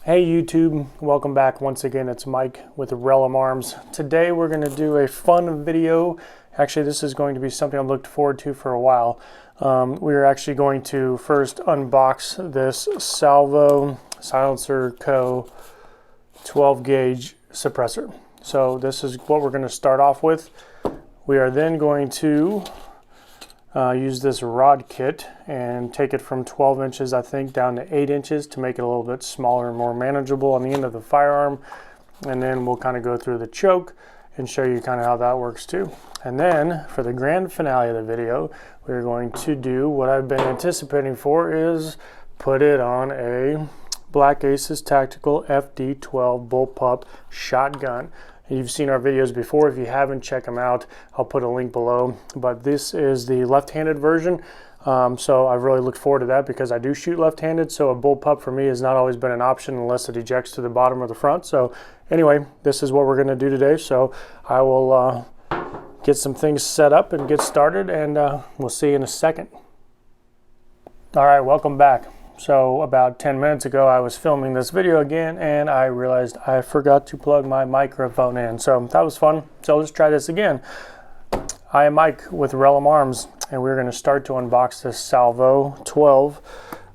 Hey YouTube, welcome back once again. It's Mike with Rellim Arms. Today we're going to do a fun video. Actually, this is going to be something I've looked forward to for a while. We are actually going to first unbox this Salvo Silencerco 12 gauge suppressor. So this is what we're going to start off with. We are then going to use this rod kit and take it from 12 inches, I think, down to 8 inches to make it a little bit smaller and more manageable on the end of the firearm. And then we'll kind of go through the choke and show you kind of how that works too. And then for the grand finale of the video, we're going to do what I've been anticipating for, is put it on a Black Aces Tactical FD12 Bullpup shotgun. You've seen our videos before. If you haven't, check them out. I'll put a link below. But this is the left-handed version. So I really look forward to that because I do shoot left-handed. So a bullpup for me has not always been an option unless it ejects to the bottom or the front. So anyway, this is what we're going to do today. So I will get some things set up and get started, and we'll see you in a second. All right, welcome back. So about 10 minutes ago, I was filming this video again, and I realized I forgot to plug my microphone in. So that was fun. So let's try this again. I am Mike with Rellim Arms, and we're going to start to unbox this Salvo 12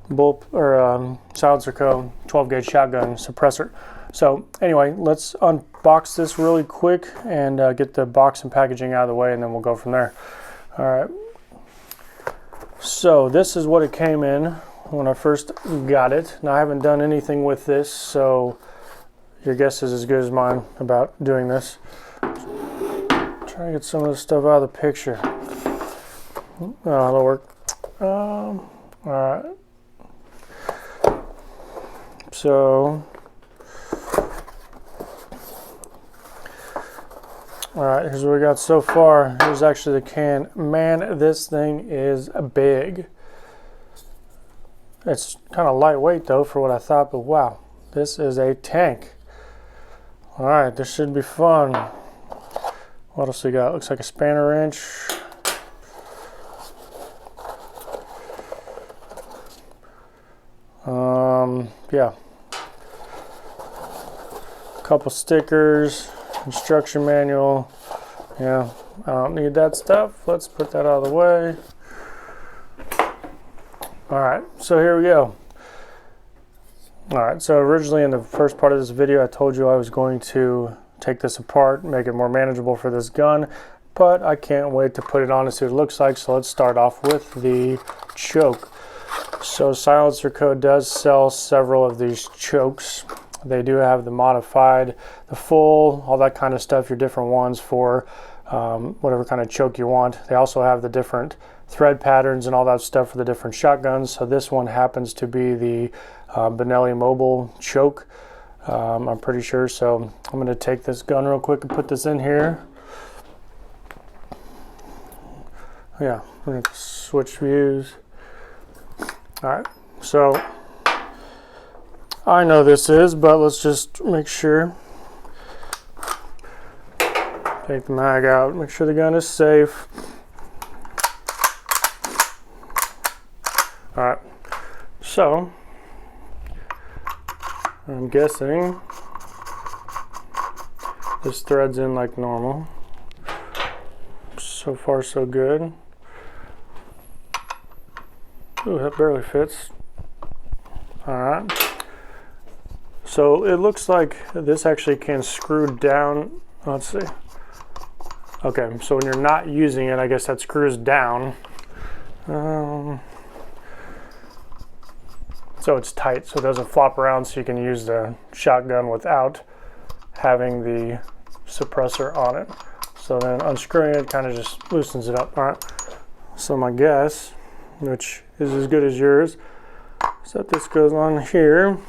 Silencerco 12 gauge shotgun suppressor. So anyway, let's unbox this really quick and get the box and packaging out of the way, and then we'll go from there. All right. So this is what it came in when I first got it. Now I haven't done anything with this, so your guess is as good as mine about doing this. Try to get some of this stuff out of the picture. Oh, that'll work. All right. So, all right, here's what we got so far. Here's actually the can. Man, this thing is big. It's kind of lightweight though for what I thought, but wow, this is a tank. All right, this should be fun. What else we got? Looks like a spanner wrench. Yeah. Couple stickers, instruction manual. Yeah, I don't need that stuff. Let's put that out of the way. All right, so here we go. All right, so originally in the first part of this video, I told you I was going to take this apart, make it more manageable for this gun, but I can't wait to put it on and see what it looks like. So let's start off with the choke. So Silencerco does sell several of these chokes. They do have the modified, the full, all that kind of stuff, your different ones for whatever kind of choke you want. They also have the different thread patterns and all that stuff for the different shotguns. So this one happens to be the Benelli Mobile choke, I'm pretty sure. So I'm going to take this gun real quick and put this in here. Yeah, I'm going to switch views. All right, so I know this is, but let's just make sure. Take the mag out, make sure the gun is safe. All right, so I'm guessing this threads in like normal. So far, so good. Ooh, that barely fits. All right. So it looks like this actually can screw down. Let's see. Okay, so when you're not using it, I guess that screws down. So it's tight, so it doesn't flop around, so you can use the shotgun without having the suppressor on it. So then unscrewing it kind of just loosens it up. All right. So my guess, which is as good as yours, is that this goes on here.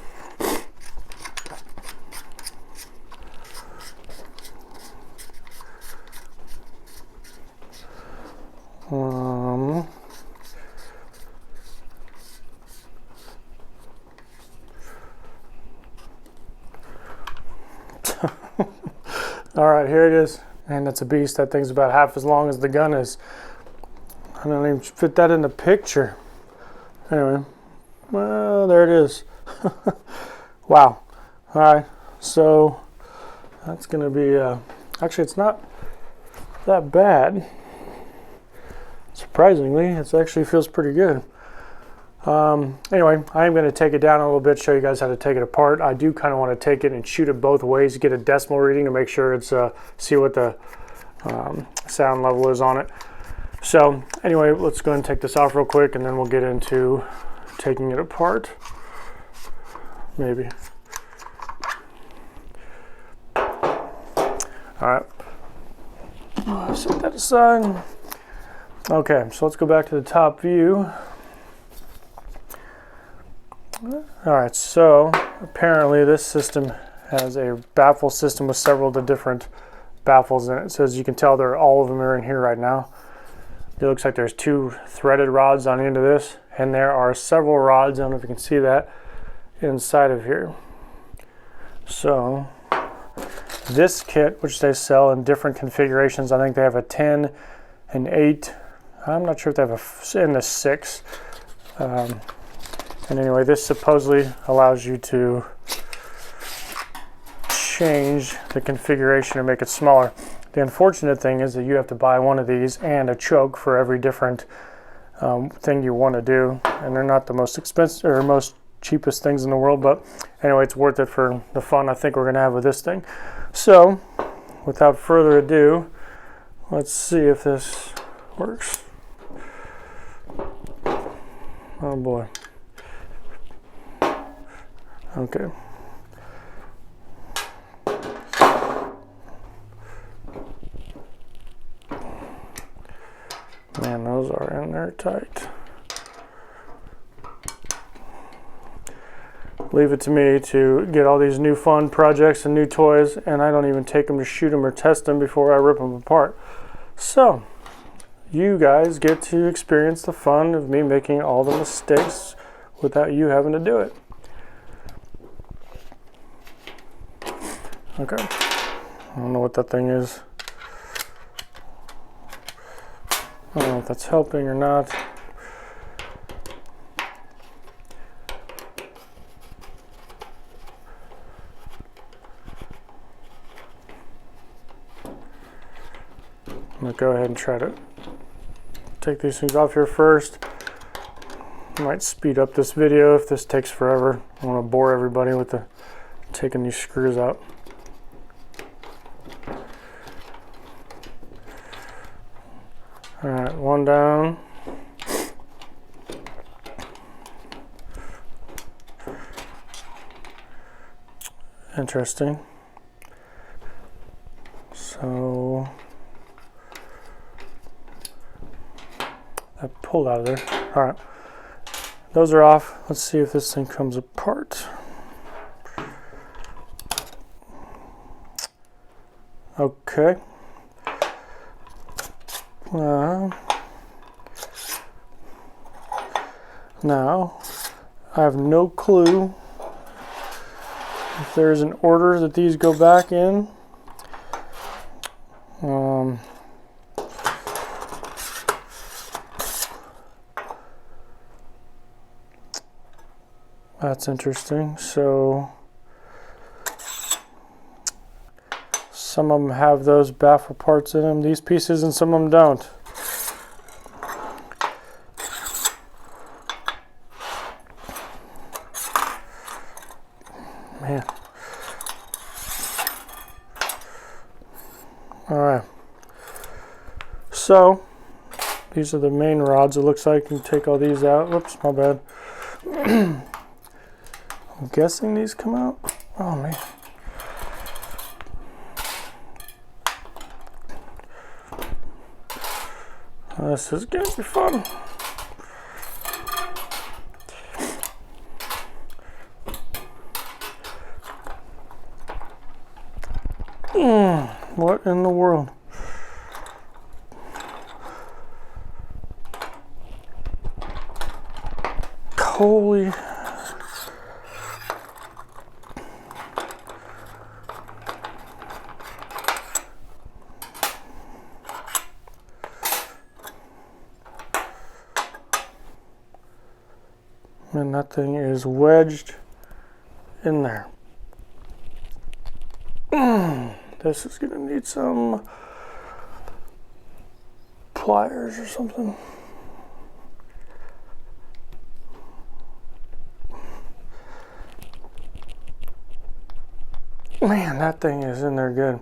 All right, here it is. And it's a beast. That thing's about half as long as the gun is. I don't even fit that in the picture. Anyway, well, there it is. Wow. Alright, so that's going to be, actually it's not that bad. Surprisingly, it actually feels pretty good. Anyway, I am going to take it down a little bit, show you guys how to take it apart. I do kind of want to take it and shoot it both ways, get a decimal reading to make sure it's, see what the sound level is on it. So anyway, let's go ahead and take this off real quick and then we'll get into taking it apart. Maybe. Alright. Set that aside. Okay, so let's go back to the top view. Alright, so apparently this system has a baffle system with several of the different baffles in it. So as you can tell, all of them are in here right now. It looks like there's 2 threaded rods on the end of this, and there are several rods, I don't know if you can see that, inside of here. So this kit, which they sell in different configurations, I think they have a 10, an 8, I'm not sure if they have in the 6. And anyway, this supposedly allows you to change the configuration and make it smaller. The unfortunate thing is that you have to buy one of these and a choke for every different thing you want to do, and they're not the most expensive or most cheapest things in the world, but anyway, it's worth it for the fun I think we're going to have with this thing. So without further ado, let's see if this works. Oh boy. Okay. Man, those are in there tight. Leave it to me to get all these new fun projects and new toys, and I don't even take them to shoot them or test them before I rip them apart. So, you guys get to experience the fun of me making all the mistakes without you having to do it. Okay. I don't know what that thing is. I don't know if that's helping or not. I'm going to go ahead and try to take these things off here first. I might speed up this video if this takes forever. I want to bore everybody with taking these screws out. Alright, one down. Interesting. So that pulled out of there. Alright. Those are off. Let's see if this thing comes apart. Okay. Now, I have no clue if there's an order that these go back in. That's interesting. So some of them have those baffle parts in them, these pieces, and some of them don't. Man. Alright. So these are the main rods. It looks like you can take all these out. Whoops, my bad. I'm guessing these come out. Oh man. This is gonna be fun. What in the world? Holy. And that thing is wedged in there. This is gonna need some pliers or something. Man, that thing is in there good.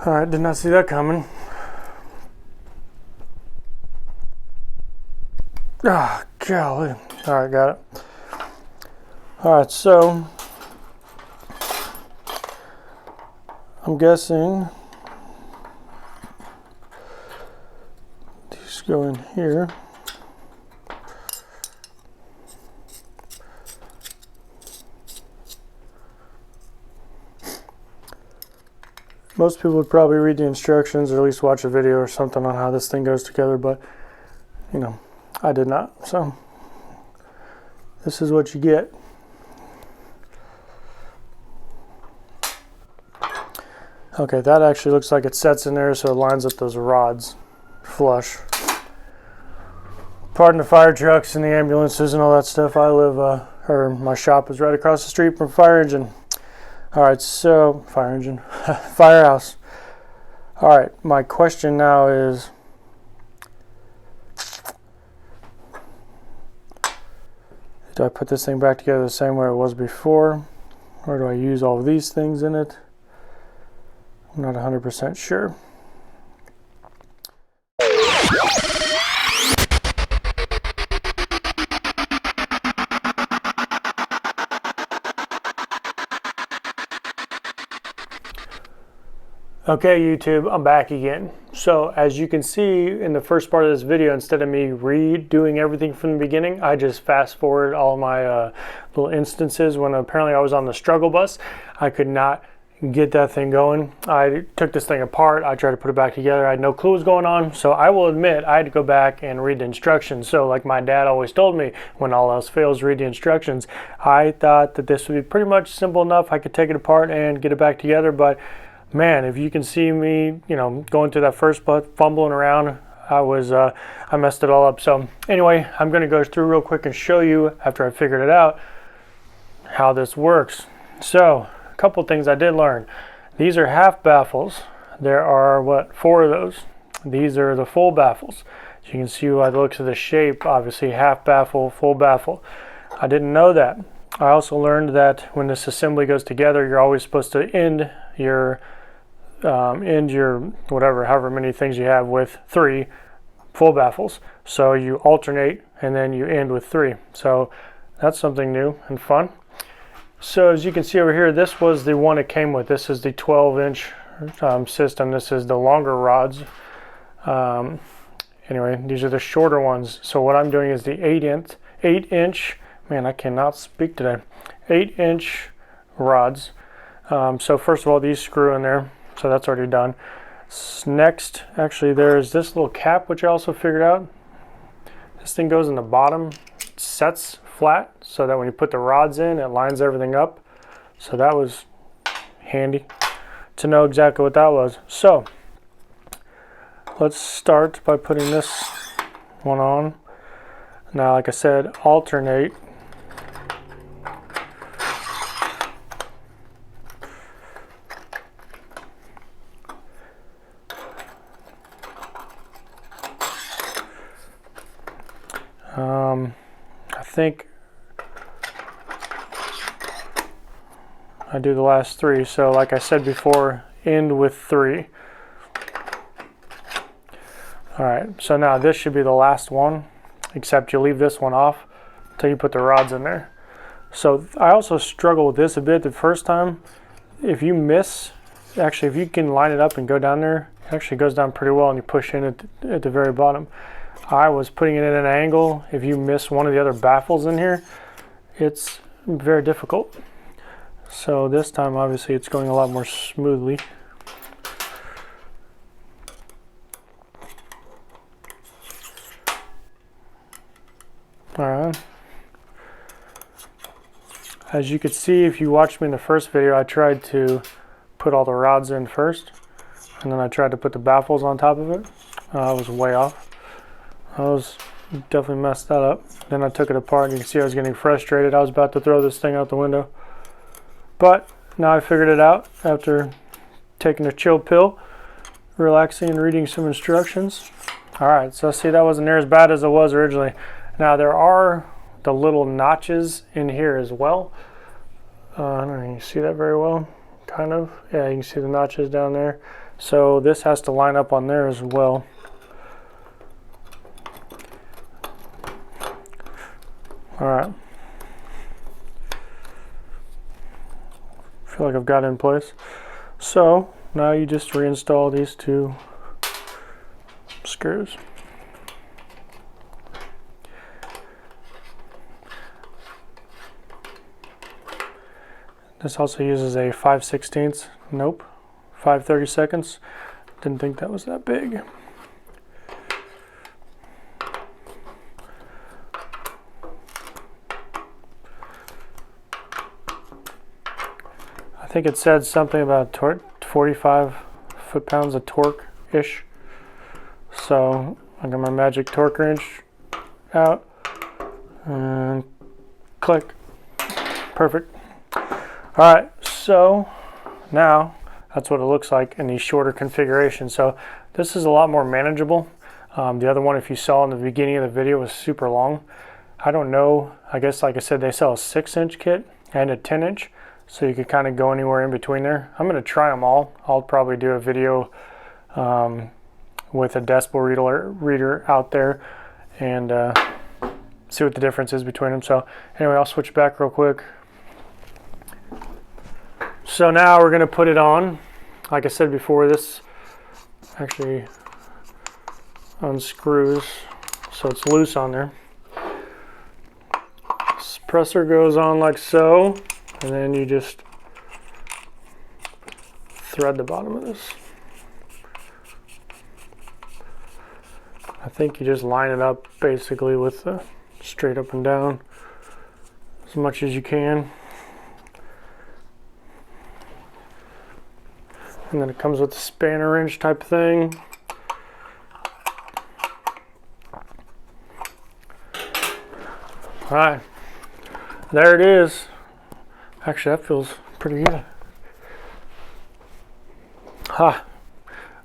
All right, did not see that coming. Ah, golly. All right, got it. All right, so I'm guessing these go in here. Most people would probably read the instructions or at least watch a video or something on how this thing goes together, but you know, I did not. So this is what you get. Okay, that actually looks like it sets in there so it lines up those rods flush. Pardon the fire trucks and the ambulances and all that stuff. I live, or my shop is right across the street from a fire engine. All right, so fire engine, firehouse. All right, my question now is, do I put this thing back together the same way it was before, or do I use all of these things in it? I'm not 100% sure. Okay, YouTube, I'm back again. So as you can see in the first part of this video, instead of me redoing everything from the beginning, I just fast forward all my little instances when apparently I was on the struggle bus. I could not get that thing going. I took this thing apart. I tried to put it back together. I had no clue what was going on. So I will admit I had to go back and read the instructions. So like my dad always told me, when all else fails, read the instructions. I thought that this would be pretty much simple enough. I could take it apart and get it back together, but man, if you can see me, you know, going through that first butt, fumbling around, I messed it all up. So anyway, I'm going to go through real quick and show you, after I figured it out, how this works. So a couple things I did learn. These are half baffles. There are, what, 4 of those. These are the full baffles. So you can see by the looks of the shape, obviously half baffle, full baffle. I didn't know that. I also learned that when this assembly goes together, you're always supposed to end your whatever, however many things you have, with 3 full baffles. So you alternate and then you end with 3. So that's something new and fun. So as you can see over here, this was the one it came with. This is the 12-inch system. This is the longer rods. Anyway, these are the shorter ones. So what I'm doing is the 8-inch, man, I cannot speak today, 8-inch rods. So first of all, these screw in there. So that's already done. Next, actually, there's this little cap, which I also figured out. This thing goes in the bottom, sets flat, so that when you put the rods in, it lines everything up. So that was handy to know exactly what that was. So let's start by putting this one on. Now, like I said, alternate. I think I do the last 3. So like I said before, end with 3. All right, so now this should be the last one, except you leave this one off until you put the rods in there. So I also struggled with this a bit the first time. If you miss, actually if you can line it up and go down there, it actually goes down pretty well and you push in at the very bottom. I was putting it at an angle. If you miss one of the other baffles in here, it's very difficult. So this time, obviously, it's going a lot more smoothly. All right. As you could see, if you watched me in the first video, I tried to put all the rods in first, and then I tried to put the baffles on top of it. I was way off. I was definitely messed that up. Then I took it apart and you can see I was getting frustrated. I was about to throw this thing out the window. But now I figured it out after taking a chill pill, relaxing and reading some instructions. All right, so see, that wasn't near as bad as it was originally. Now there are the little notches in here as well. I don't know, you can see that very well, kind of. Yeah, you can see the notches down there. So this has to line up on there as well. All right. I feel like I've got it in place. So now you just reinstall these two screws. This also uses a 5/16. Nope. 5/32. Didn't think that was that big. I think it said something about 45 foot-pounds of torque-ish. So I got my magic torque wrench out and click. Perfect. All right, so now that's what it looks like in the shorter configuration. So this is a lot more manageable. The other one, if you saw in the beginning of the video, was super long. I don't know, I guess like I said, they sell a 6-inch kit and a 10-inch. So you could kind of go anywhere in between there. I'm going to try them all. I'll probably do a video with a decibel reader out there and see what the difference is between them. So anyway, I'll switch back real quick. So now we're going to put it on. Like I said before, this actually unscrews so it's loose on there. Suppressor goes on like so. And then you just thread the bottom of this. I think you just line it up basically with the straight up and down as much as you can. And then it comes with a spanner wrench type thing. All right, there it is. Actually, that feels pretty good. Ha.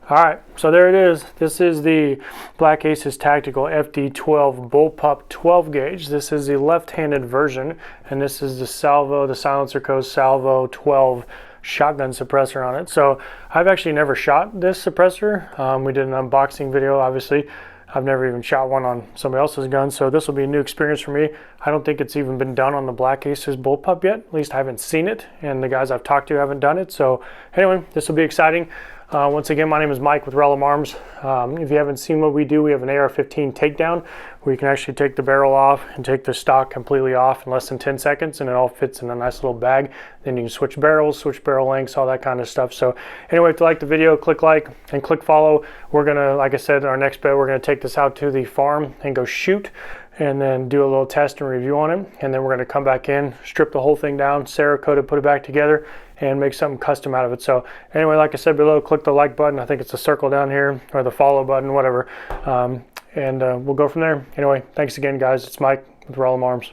All right, so there it is. This is the Black Aces Tactical FD12 Bullpup 12 gauge. This is the left-handed version, and this is the Salvo, the Silencerco Salvo 12 shotgun suppressor on it. So I've actually never shot this suppressor. We did an unboxing video, obviously. I've never even shot one on somebody else's gun, so this will be a new experience for me. I don't think it's even been done on the Black Aces Bullpup yet. At least I haven't seen it, and the guys I've talked to haven't done it. So anyway, this will be exciting. Once again, my name is Mike with Rellim Arms. If you haven't seen what we do, we have an AR-15 takedown where you can actually take the barrel off and take the stock completely off in less than 10 seconds, and it all fits in a nice little bag. Then you can switch barrels, switch barrel lengths, all that kind of stuff. So anyway, if you like the video, click like and click follow. We're gonna, like I said, in our next bit, we're gonna take this out to the farm and go shoot, and then do a little test and review on it. And then we're gonna come back in, strip the whole thing down, Cerakote it, put it back together, and make something custom out of it. So anyway, like I said below, click the like button. I think it's a circle down here, or the follow button, whatever. And we'll go from there. Anyway, thanks again, guys. It's Mike with Rellim Arms.